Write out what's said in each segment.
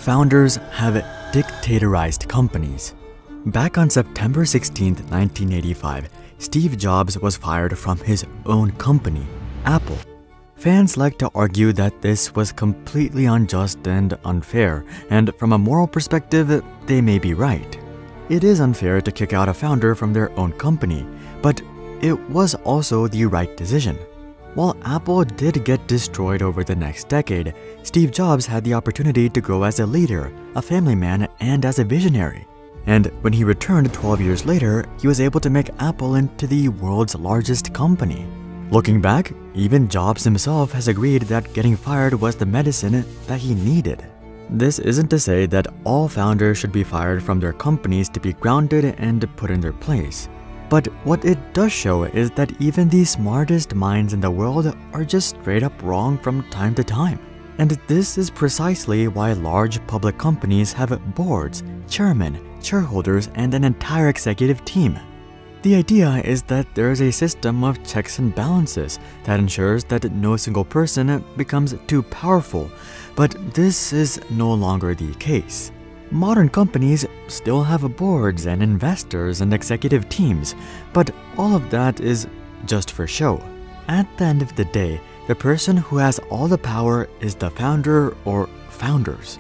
Founders have dictatorized companies. Back on September 16, 1985, Steve Jobs was fired from his own company, Apple. Fans like to argue that this was completely unjust and unfair, and from a moral perspective, they may be right. It is unfair to kick out a founder from their own company, but it was also the right decision. While Apple did get destroyed over the next decade, Steve Jobs had the opportunity to grow as a leader, a family man, and as a visionary. And when he returned 12 years later, he was able to make Apple into the world's largest company. Looking back, even Jobs himself has agreed that getting fired was the medicine that he needed. This isn't to say that all founders should be fired from their companies to be grounded and put in their place. But what it does show is that even the smartest minds in the world are just straight up wrong from time to time. And this is precisely why large public companies have boards, chairmen, shareholders, and an entire executive team. The idea is that there is a system of checks and balances that ensures that no single person becomes too powerful, but this is no longer the case. Modern companies still have boards and investors and executive teams, but all of that is just for show. At the end of the day, the person who has all the power is the founder or founders.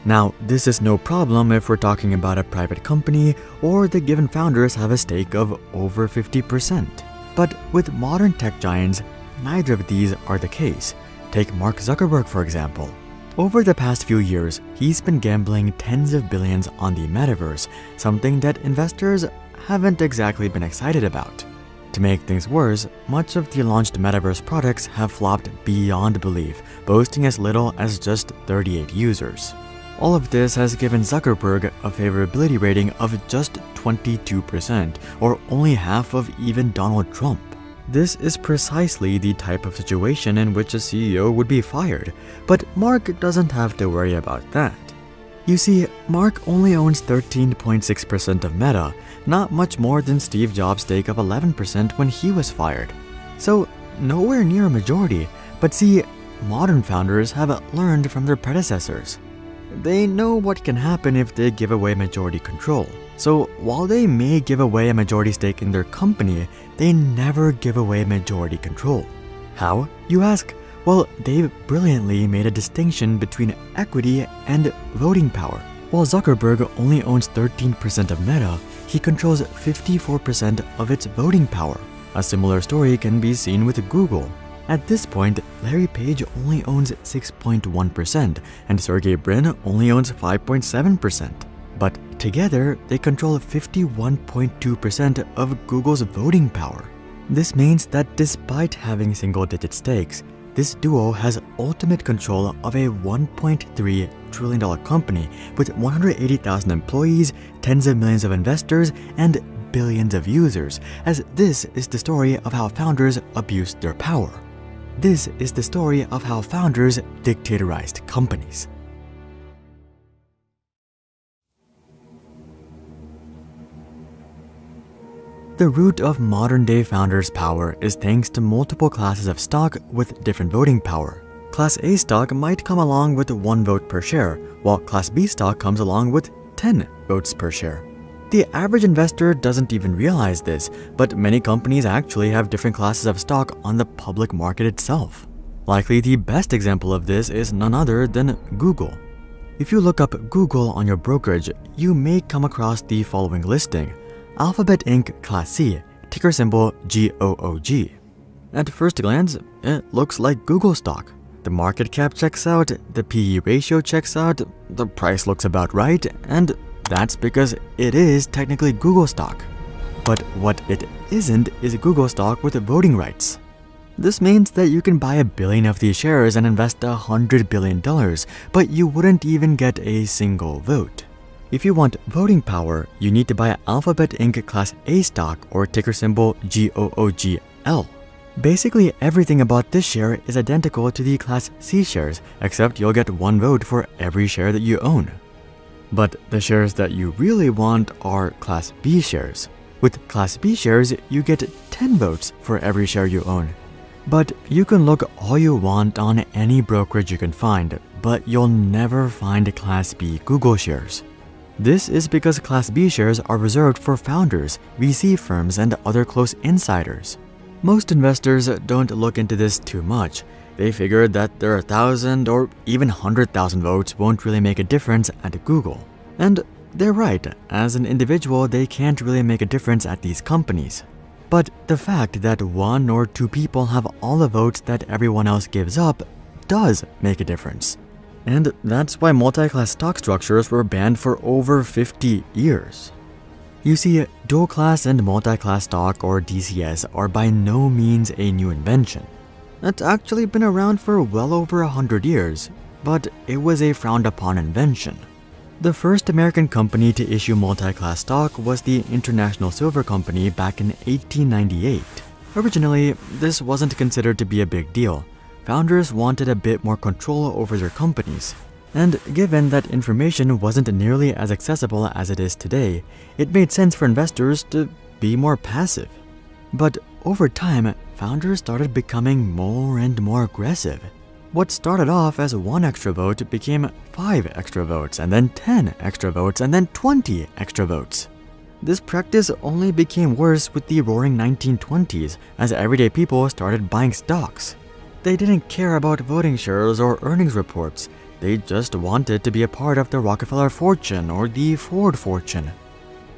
Now, this is no problem if we're talking about a private company or the given founders have a stake of over 50%. But with modern tech giants, neither of these are the case. Take Mark Zuckerberg, for example. Over the past few years, he's been gambling tens of billions on the metaverse, something that investors haven't exactly been excited about. To make things worse, much of the launched metaverse products have flopped beyond belief, boasting as little as just 38 users. All of this has given Zuckerberg a favorability rating of just 22%, or only half of even Donald Trump. This is precisely the type of situation in which a CEO would be fired, but Mark doesn't have to worry about that. You see, Mark only owns 13.6% of Meta, not much more than Steve Jobs' stake of 11% when he was fired. So, nowhere near a majority, but see, modern founders have learned from their predecessors. They know what can happen if they give away majority control. So while they may give away a majority stake in their company, they never give away majority control. How, you ask? Well, they've brilliantly made a distinction between equity and voting power. While Zuckerberg only owns 13% of Meta, he controls 54% of its voting power. A similar story can be seen with Google. At this point, Larry Page only owns 6.1% and Sergey Brin only owns 5.7%. But together, they control 51.2% of Google's voting power. This means that despite having single-digit stakes, this duo has ultimate control of a $1.3 trillion company with 180,000 employees, tens of millions of investors, and billions of users, as this is the story of how founders abused their power. This is the story of how founders dictatorized companies. The root of modern-day founders' power is thanks to multiple classes of stock with different voting power. Class A stock might come along with 1 vote per share, while Class B stock comes along with 10 votes per share. The average investor doesn't even realize this, but many companies actually have different classes of stock on the public market itself. Likely the best example of this is none other than Google. If you look up Google on your brokerage, you may come across the following listing: Alphabet Inc. Class C, ticker symbol GOOG. At first glance, it looks like Google stock. The market cap checks out, the PE ratio checks out, the price looks about right, and that's because it is technically Google stock. But what it isn't is Google stock with voting rights. This means that you can buy 1 billion of these shares and invest $100 billion, but you wouldn't even get a single vote. If you want voting power, you need to buy Alphabet Inc. Class A stock or ticker symbol GOOGL. Basically, everything about this share is identical to the Class C shares, except you'll get 1 vote for every share that you own. But the shares that you really want are Class B shares. With Class B shares, you get 10 votes for every share you own. But you can look all you want on any brokerage you can find, but you'll never find Class B Google shares. This is because Class B shares are reserved for founders, VC firms, and other close insiders. Most investors don't look into this too much. They figured that their 1,000 or even 100,000 votes won't really make a difference at Google. And they're right, as an individual they can't really make a difference at these companies. But the fact that 1 or 2 people have all the votes that everyone else gives up does make a difference. And that's why multi-class stock structures were banned for over 50 years. You see, dual-class and multi-class stock, or DCS, are by no means a new invention. It's actually been around for well over 100 years, but it was a frowned-upon invention. The first American company to issue multi-class stock was the International Silver Company back in 1898. Originally, this wasn't considered to be a big deal. Founders wanted a bit more control over their companies. And given that information wasn't nearly as accessible as it is today, it made sense for investors to be more passive. But over time, founders started becoming more and more aggressive. What started off as 1 extra vote became 5 extra votes, and then 10 extra votes, and then 20 extra votes. This practice only became worse with the roaring 1920s as everyday people started buying stocks. They didn't care about voting shares or earnings reports. They just wanted to be a part of the Rockefeller fortune or the Ford fortune.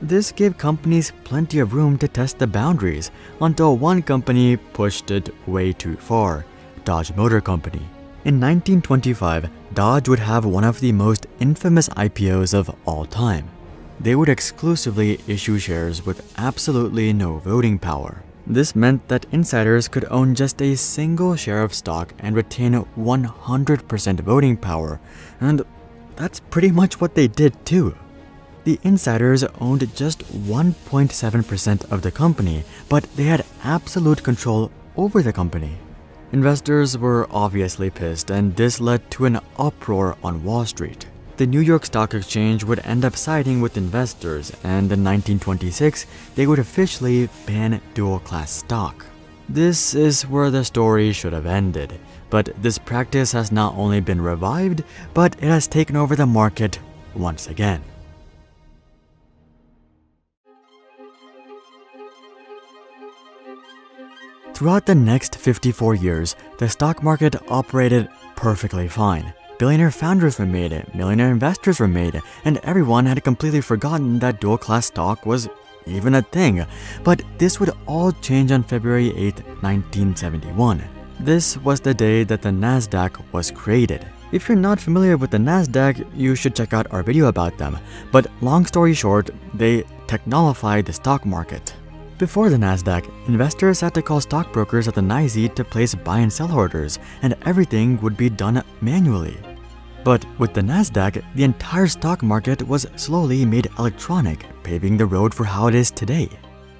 This gave companies plenty of room to test the boundaries until one company pushed it way too far, Dodge Motor Company. In 1925, Dodge would have one of the most infamous IPOs of all time. They would exclusively issue shares with absolutely no voting power. This meant that insiders could own just a single share of stock and retain 100% voting power, and that's pretty much what they did too. The insiders owned just 1.7% of the company, but they had absolute control over the company. Investors were obviously pissed, and this led to an uproar on Wall Street. The New York Stock Exchange would end up siding with investors, and in 1926, they would officially ban dual-class stock. This is where the story should have ended, but this practice has not only been revived, but it has taken over the market once again. Throughout the next 54 years, the stock market operated perfectly fine. Billionaire founders were made, millionaire investors were made, and everyone had completely forgotten that dual-class stock was even a thing. But this would all change on February 8, 1971. This was the day that the Nasdaq was created. If you're not familiar with the Nasdaq, you should check out our video about them. But long story short, they technologified the stock market. Before the Nasdaq, investors had to call stockbrokers at the NYSE to place buy and sell orders, and everything would be done manually. But with the Nasdaq, the entire stock market was slowly made electronic, paving the road for how it is today.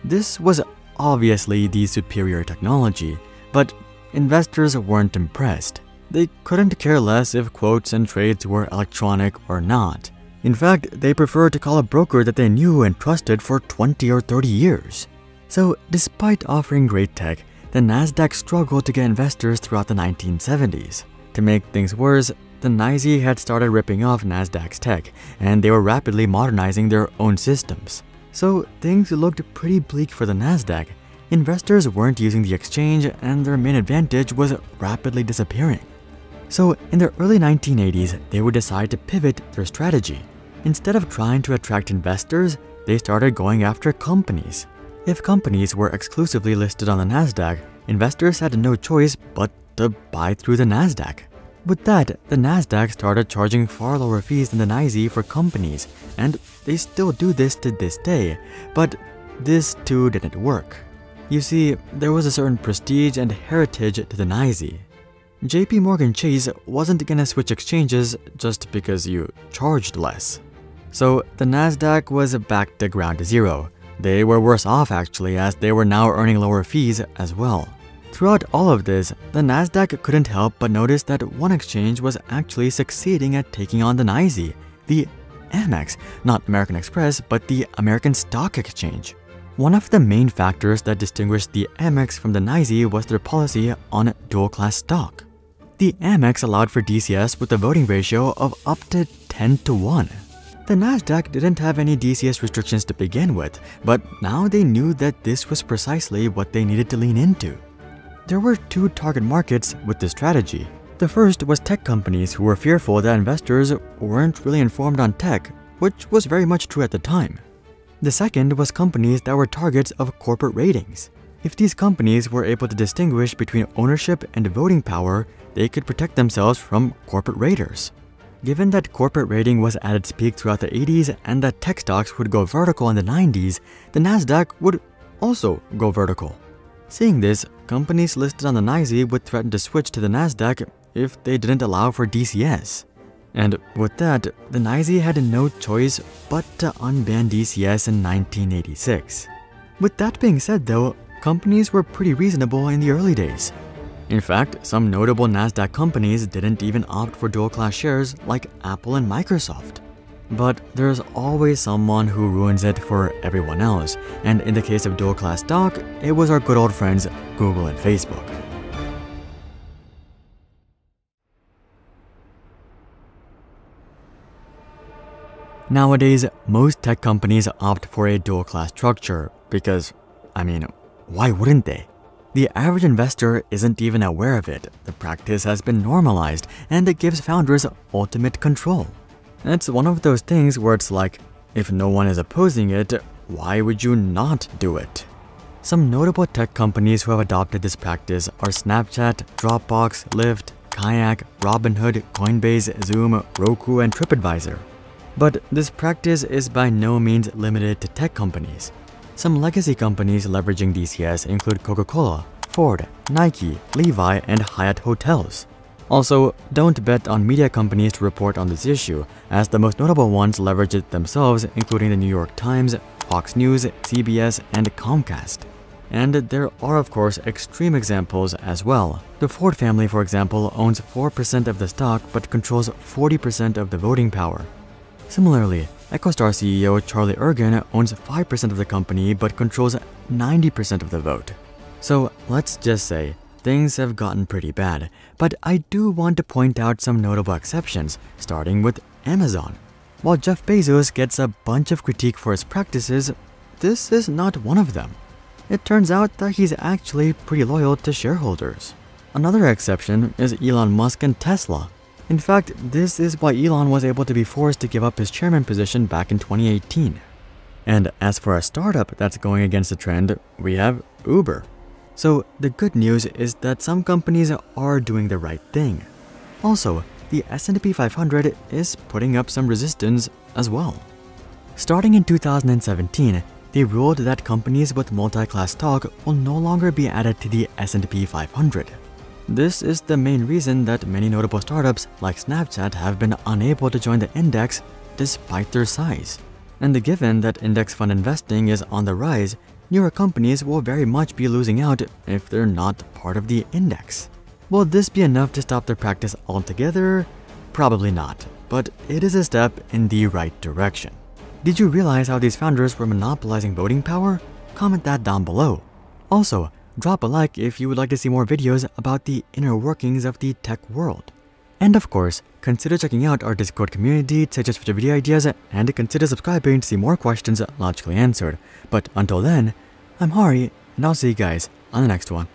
This was obviously the superior technology, but investors weren't impressed. They couldn't care less if quotes and trades were electronic or not. In fact, they preferred to call a broker that they knew and trusted for 20 or 30 years. So, despite offering great tech, the Nasdaq struggled to get investors throughout the 1970s. To make things worse, the NYSE had started ripping off Nasdaq's tech, and they were rapidly modernizing their own systems. So, things looked pretty bleak for the Nasdaq. Investors weren't using the exchange, and their main advantage was rapidly disappearing. So, in the early 1980s, they would decide to pivot their strategy. Instead of trying to attract investors, they started going after companies. If companies were exclusively listed on the Nasdaq, investors had no choice but to buy through the Nasdaq. With that, the Nasdaq started charging far lower fees than the NYSE for companies, and they still do this to this day, but this too didn't work. You see, there was a certain prestige and heritage to the NYSE. JP Morgan Chase wasn't gonna switch exchanges just because you charged less. So the Nasdaq was back to ground zero. They were worse off actually, as they were now earning lower fees as well. Throughout all of this, the Nasdaq couldn't help but notice that one exchange was actually succeeding at taking on the NYSE, the Amex, not American Express, but the American Stock Exchange. One of the main factors that distinguished the Amex from the NYSE was their policy on dual-class stock. The Amex allowed for DCS with a voting ratio of up to 10-1. The Nasdaq didn't have any DCS restrictions to begin with, but now they knew that this was precisely what they needed to lean into. There were two target markets with this strategy. The first was tech companies who were fearful that investors weren't really informed on tech, which was very much true at the time. The second was companies that were targets of corporate ratings. If these companies were able to distinguish between ownership and voting power, they could protect themselves from corporate raiders. Given that corporate rating was at its peak throughout the 80s and that tech stocks would go vertical in the 90s, the Nasdaq would also go vertical. Seeing this, companies listed on the NYSE would threaten to switch to the Nasdaq if they didn't allow for DCS. And with that, the NYSE had no choice but to unban DCS in 1986. With that being said though, companies were pretty reasonable in the early days. In fact, some notable Nasdaq companies didn't even opt for dual-class shares like Apple and Microsoft. But there's always someone who ruins it for everyone else, and in the case of dual-class stock, it was our good old friends Google and Facebook. Nowadays, most tech companies opt for a dual-class structure because, why wouldn't they? The average investor isn't even aware of it. The practice has been normalized, and it gives founders ultimate control. It's one of those things where it's like, if no one is opposing it, why would you not do it? Some notable tech companies who have adopted this practice are Snapchat, Dropbox, Lyft, Kayak, Robinhood, Coinbase, Zoom, Roku, and TripAdvisor. But this practice is by no means limited to tech companies. Some legacy companies leveraging DCS include Coca-Cola, Ford, Nike, Levi, and Hyatt Hotels. Also, don't bet on media companies to report on this issue, as the most notable ones leverage it themselves, including the New York Times, Fox News, CBS, and Comcast. And there are of course extreme examples as well. The Ford family, for example, owns 4% of the stock but controls 40% of the voting power. Similarly, EchoStar CEO Charlie Ergen owns 5% of the company but controls 90% of the vote. So let's just say, things have gotten pretty bad, but I do want to point out some notable exceptions, starting with Amazon. While Jeff Bezos gets a bunch of critique for his practices, this is not one of them. It turns out that he's actually pretty loyal to shareholders. Another exception is Elon Musk and Tesla. In fact, this is why Elon was able to be forced to give up his chairman position back in 2018. And as for a startup that's going against the trend, we have Uber. So the good news is that some companies are doing the right thing. Also, the S&P 500 is putting up some resistance as well. Starting in 2017, they ruled that companies with multi-class stock will no longer be added to the S&P 500. This is the main reason that many notable startups like Snapchat have been unable to join the index despite their size. And given that index fund investing is on the rise, newer companies will very much be losing out if they're not part of the index. Will this be enough to stop their practice altogether? Probably not, but it is a step in the right direction. Did you realize how these founders were monopolizing voting power? Comment that down below. Also, drop a like if you would like to see more videos about the inner workings of the tech world. And of course, consider checking out our Discord community to suggest future video ideas and consider subscribing to see more questions logically answered. But until then, I'm Hari, and I'll see you guys on the next one.